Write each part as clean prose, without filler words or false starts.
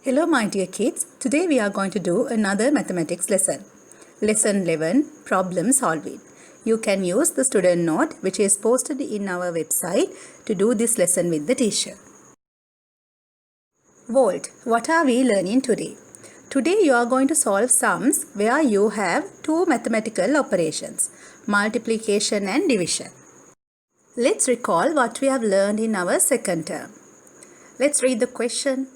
Hello my dear kids, today we are going to do another mathematics lesson. Lesson 11, Problem Solving. You can use the student note which is posted in our website to do this lesson with the teacher. Volt, what are we learning today? Today you are going to solve sums where you have two mathematical operations, multiplication and division. Let's recall what we have learned in our second term. Let's read the question.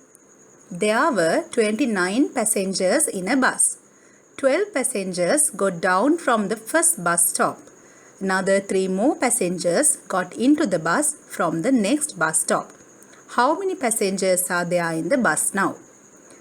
There were 29 passengers in a bus. 12 passengers got down from the first bus stop. Another 3 more passengers got into the bus from the next bus stop. How many passengers are there in the bus now?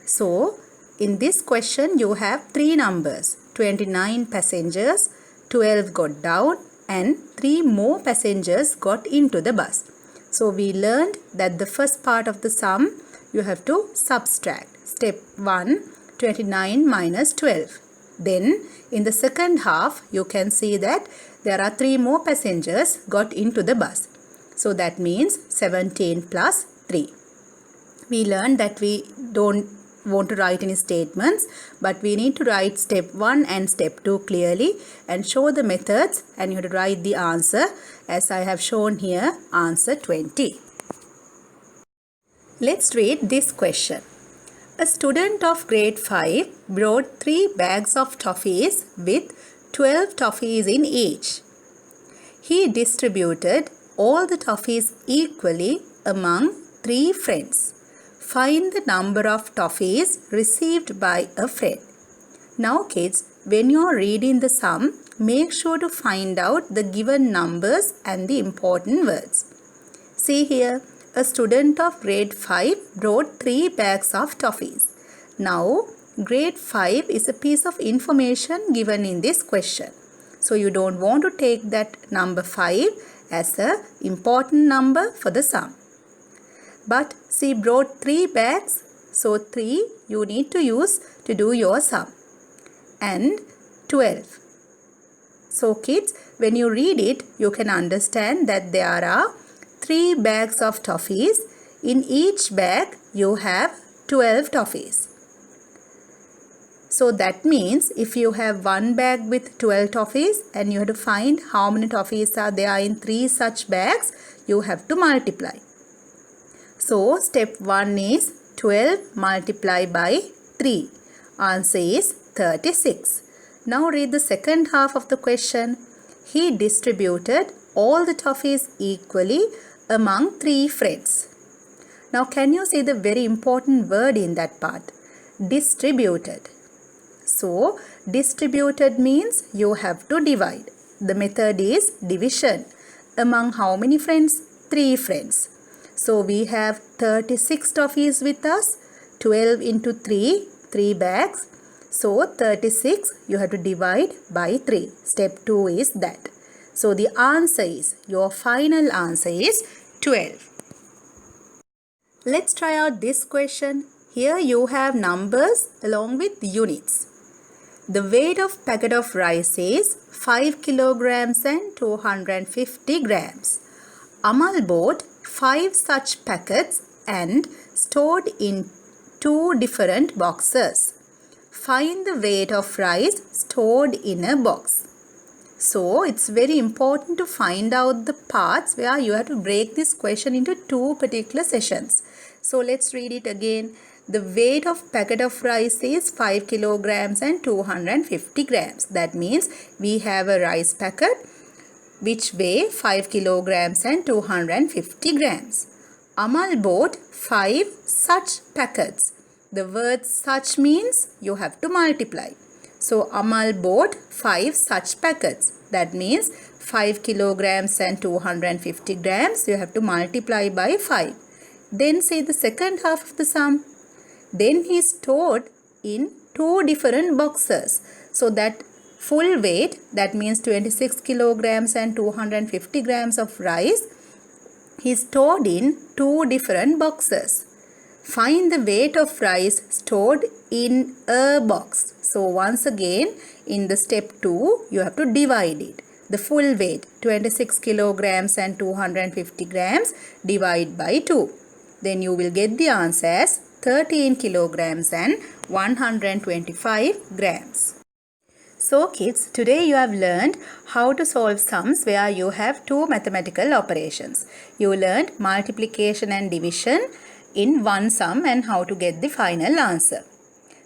So, in this question you have 3 numbers. 29 passengers, 12 got down and 3 more passengers got into the bus. So, we learned that the first part of the sum you have to subtract. Step 1, 29 minus 12. Then in the second half you can see that there are 3 more passengers got into the bus. So that means 17 plus 3. We learned that we don't want to write any statements, but we need to write step 1 and step 2 clearly and show the methods, and you have to write the answer as I have shown here, answer 20. Let's read this question. A student of grade 5 brought 3 bags of toffees with 12 toffees in each. He distributed all the toffees equally among 3 friends. Find the number of toffees received by a friend. Now kids, when you are reading the sum, make sure to find out the given numbers and the important words. See here. A student of grade 5 brought 3 bags of toffees. Now, grade 5 is a piece of information given in this question. So, you don't want to take that number 5 as an important number for the sum. But she brought 3 bags. So, 3 you need to use to do your sum. And 12. So, kids, when you read it, you can understand that there are 3 bags of toffees. In each bag you have 12 toffees. So that means if you have one bag with 12 toffees and you have to find how many toffees are there in 3 such bags, you have to multiply. So step 1 is 12 multiplied by 3. Answer is 36. Now read the second half of the question. He distributed all the toffees equally among 3 friends. Now can you see the very important word in that part? Distributed. So distributed means you have to divide. The method is division. Among how many friends? 3 friends. So we have 36 toffees with us. 12 into 3, 3 bags. So 36 you have to divide by 3. Step 2 is that. So the answer is, your final answer is 12. Let's try out this question. Here you have numbers along with units. The weight of packet of rice is 5 kilograms and 250 grams. Amal bought 5 such packets and stored in 2 different boxes. Find the weight of rice stored in a box. So, it's very important to find out the parts where you have to break this question into 2 particular sessions. So, let's read it again. The weight of packet of rice is 5 kilograms and 250 grams. That means we have a rice packet which weigh 5 kilograms and 250 grams. Amal bought 5 such packets. The word such means you have to multiply. So, Amal bought 5 such packets. That means 5 kilograms and 250 grams. You have to multiply by 5. Then say the second half of the sum. Then he stored in 2 different boxes. So, that full weight, that means 26 kilograms and 250 grams of rice, he stored in 2 different boxes. Find the weight of rice stored in a box. So once again, in the step 2, you have to divide it. The full weight, 26 kilograms and 250 grams, divide by 2. Then you will get the answer as 13 kilograms and 125 grams. So kids, today you have learned how to solve sums where you have two mathematical operations. You learned multiplication and division in one sum and how to get the final answer.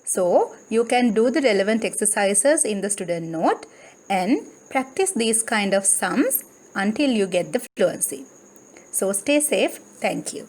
So you can do the relevant exercises in the student note and practice these kind of sums until you get the fluency. So stay safe. Thank you.